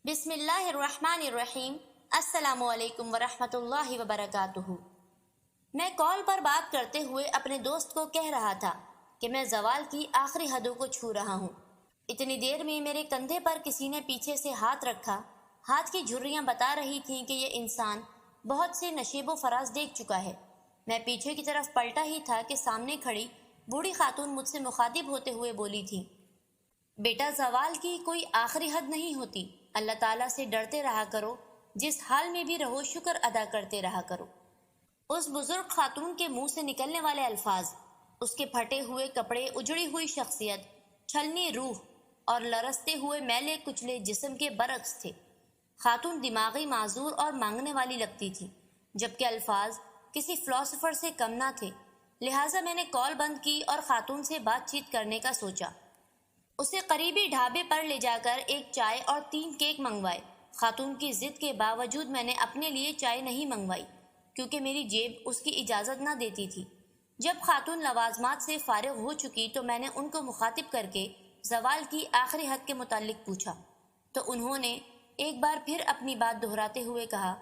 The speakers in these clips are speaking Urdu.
بسم اللہ الرحمن الرحیم۔ السلام علیکم ورحمۃ اللہ وبرکاتہ۔ میں کال پر بات کرتے ہوئے اپنے دوست کو کہہ رہا تھا کہ میں زوال کی آخری حدوں کو چھو رہا ہوں۔ اتنی دیر میں میرے کندھے پر کسی نے پیچھے سے ہاتھ رکھا۔ ہاتھ کی جھریاں بتا رہی تھیں کہ یہ انسان بہت سے نشیب و فراز دیکھ چکا ہے۔ میں پیچھے کی طرف پلٹا ہی تھا کہ سامنے کھڑی بوڑھی خاتون مجھ سے مخاطب ہوتے ہوئے بولی تھی، بیٹا زوال کی کوئی آخری حد نہیں ہوتی، اللہ تعالیٰ سے ڈرتے رہا کرو، جس حال میں بھی رہو شکر ادا کرتے رہا کرو۔ اس بزرگ خاتون کے منہ سے نکلنے والے الفاظ، اس کے پھٹے ہوئے کپڑے، اجڑی ہوئی شخصیت، چھلنی روح اور لرزتے ہوئے میلے کچلے جسم کے برعکس تھے۔ خاتون دماغی معذور اور مانگنے والی لگتی تھی، جبکہ الفاظ کسی فلاسفر سے کم نہ تھے۔ لہٰذا میں نے کال بند کی اور خاتون سے بات چیت کرنے کا سوچا۔ اسے قریبی ڈھابے پر لے جا کر ایک چائے اور 3 کیک منگوائے۔ خاتون کی ضد کے باوجود میں نے اپنے لیے چائے نہیں منگوائی، کیونکہ میری جیب اس کی اجازت نہ دیتی تھی۔ جب خاتون لوازمات سے فارغ ہو چکی تو میں نے ان کو مخاطب کر کے زوال کی آخری حد کے متعلق پوچھا، تو انہوں نے ایک بار پھر اپنی بات دہراتے ہوئے کہا،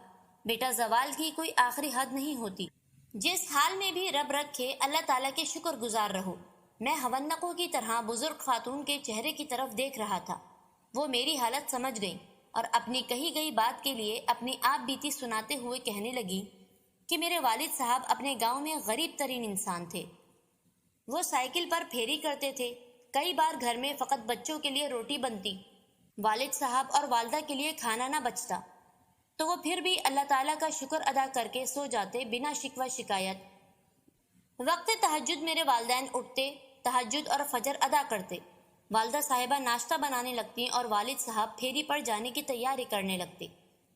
بیٹا زوال کی کوئی آخری حد نہیں ہوتی، جس حال میں بھی رب رکھے اللہ تعالیٰ کے شکر گزار رہو۔ میں ہونقوں کی طرح بزرگ خاتون کے چہرے کی طرف دیکھ رہا تھا۔ وہ میری حالت سمجھ گئیں اور اپنی کہی گئی بات کے لیے اپنی آپ بیتی سناتے ہوئے کہنے لگی کہ میرے والد صاحب اپنے گاؤں میں غریب ترین انسان تھے۔ وہ سائیکل پر پھیری کرتے تھے۔ کئی بار گھر میں فقط بچوں کے لیے روٹی بنتی، والد صاحب اور والدہ کے لیے کھانا نہ بچتا، تو وہ پھر بھی اللہ تعالیٰ کا شکر ادا کر کے سو جاتے بنا شکوہ شکایت۔ وقت تہجد میرے والدین اٹھتے، تہجد اور فجر ادا کرتے، والدہ صاحبہ ناشتہ بنانے لگتی اور والد صاحب پھیری پر جانے کی تیاری کرنے لگتے۔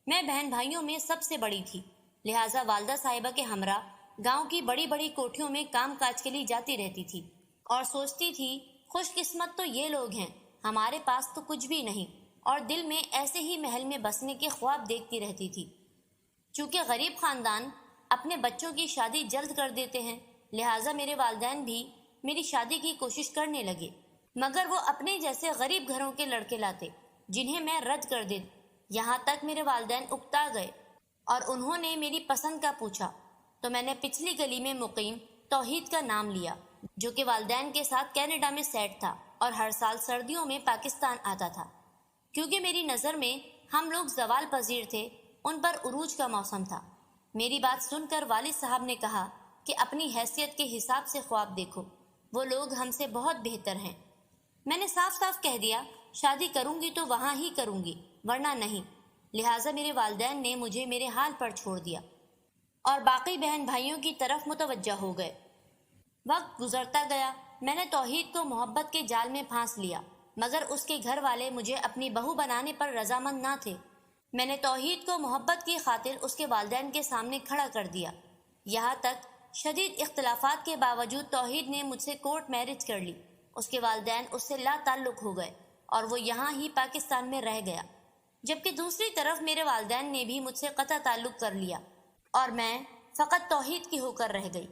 میں بہن بھائیوں میں سب سے بڑی تھی، لہٰذا والدہ صاحبہ کے ہمراہ گاؤں کی بڑی بڑی کوٹھیوں میں کام کاج کے لیے جاتی رہتی تھی اور سوچتی تھی خوش قسمت تو یہ لوگ ہیں، ہمارے پاس تو کچھ بھی نہیں، اور دل میں ایسے ہی محل میں بسنے کے خواب دیکھتی رہتی تھی۔ چونکہ غریب خاندان اپنے بچوں کی شادی جلد کر دیتے ہیں، لہٰذا میرے والدین بھی میری شادی کی کوشش کرنے لگے، مگر وہ اپنے جیسے غریب گھروں کے لڑکے لاتے جنہیں میں رد کر دیتی۔ یہاں تک میرے والدین اکتا گئے اور انہوں نے میری پسند کا پوچھا تو میں نے پچھلی گلی میں مقیم توحید کا نام لیا، جو کہ والدین کے ساتھ کینیڈا میں سیٹ تھا اور ہر سال سردیوں میں پاکستان آتا تھا۔ کیونکہ میری نظر میں ہم لوگ زوال پذیر تھے، ان پر عروج کا موسم تھا۔ میری بات سن کر والد صاحب نے کہا کہ اپنی حیثیت کے حساب سے خواب دیکھو، وہ لوگ ہم سے بہت بہتر ہیں۔ میں نے صاف صاف کہہ دیا، شادی کروں گی تو وہاں ہی کروں گی، ورنہ نہیں۔ لہٰذا میرے والدین نے مجھے میرے حال پر چھوڑ دیا اور باقی بہن بھائیوں کی طرف متوجہ ہو گئے۔ وقت گزرتا گیا، میں نے توحید کو محبت کے جال میں پھانس لیا، مگر اس کے گھر والے مجھے اپنی بہو بنانے پر رضامند نہ تھے۔ میں نے توحید کو محبت کی خاطر اس کے والدین کے سامنے کھڑا کر دیا۔ یہاں تک شدید اختلافات کے باوجود توحید نے مجھ سے کورٹ میرج کر لی۔ اس کے والدین اس سے لا تعلق ہو گئے اور وہ یہاں ہی پاکستان میں رہ گیا، جبکہ دوسری طرف میرے والدین نے بھی مجھ سے قطع تعلق کر لیا اور میں فقط توحید کی ہو کر رہ گئی۔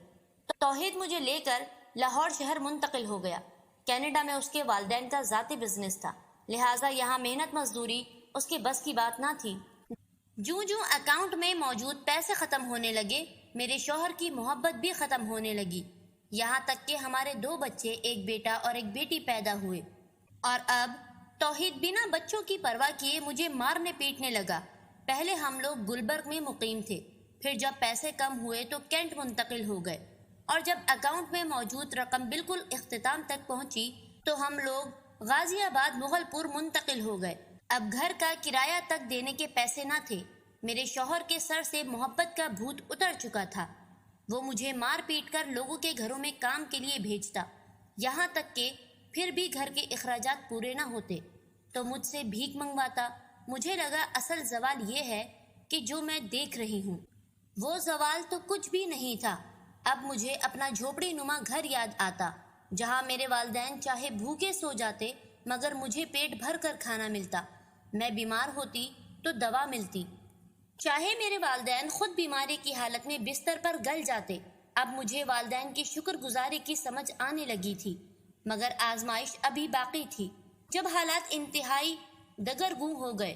توحید مجھے لے کر لاہور شہر منتقل ہو گیا۔ کینیڈا میں اس کے والدین کا ذاتی بزنس تھا، لہٰذا یہاں محنت مزدوری اس کے بس کی بات نہ تھی۔ جوں جوں اکاؤنٹ میں موجود پیسے ختم ہونے لگے، میرے شوہر کی محبت بھی ختم ہونے لگی، یہاں تک کہ ہمارے 2 بچے، ایک بیٹا اور ایک بیٹی پیدا ہوئے، اور اب توحید بنا بچوں کی پرواہ کیے مجھے مارنے پیٹنے لگا۔ پہلے ہم لوگ گلبرگ میں مقیم تھے، پھر جب پیسے کم ہوئے تو کینٹ منتقل ہو گئے، اور جب اکاؤنٹ میں موجود رقم بالکل اختتام تک پہنچی تو ہم لوگ غازی آباد مغل پور منتقل ہو گئے۔ اب گھر کا کرایہ تک دینے کے پیسے نہ تھے۔ میرے شوہر کے سر سے محبت کا بھوت اتر چکا تھا۔ وہ مجھے مار پیٹ کر لوگوں کے گھروں میں کام کے لیے بھیجتا، یہاں تک کہ پھر بھی گھر کے اخراجات پورے نہ ہوتے تو مجھ سے بھیک منگواتا۔ مجھے لگا اصل زوال یہ ہے کہ جو میں دیکھ رہی ہوں، وہ زوال تو کچھ بھی نہیں تھا۔ اب مجھے اپنا جھوپڑی نما گھر یاد آتا، جہاں میرے والدین چاہے بھوکے سو جاتے مگر مجھے پیٹ بھر کر کھانا ملتا، میں بیمار ہوتی تو دوا ملتی، چاہے میرے والدین خود بیماری کی حالت میں بستر پر گل جاتے۔ اب مجھے والدین کی شکر گزاری کی سمجھ آنے لگی تھی، مگر آزمائش ابھی باقی تھی۔ جب حالات انتہائی دگرگوں ہو گئے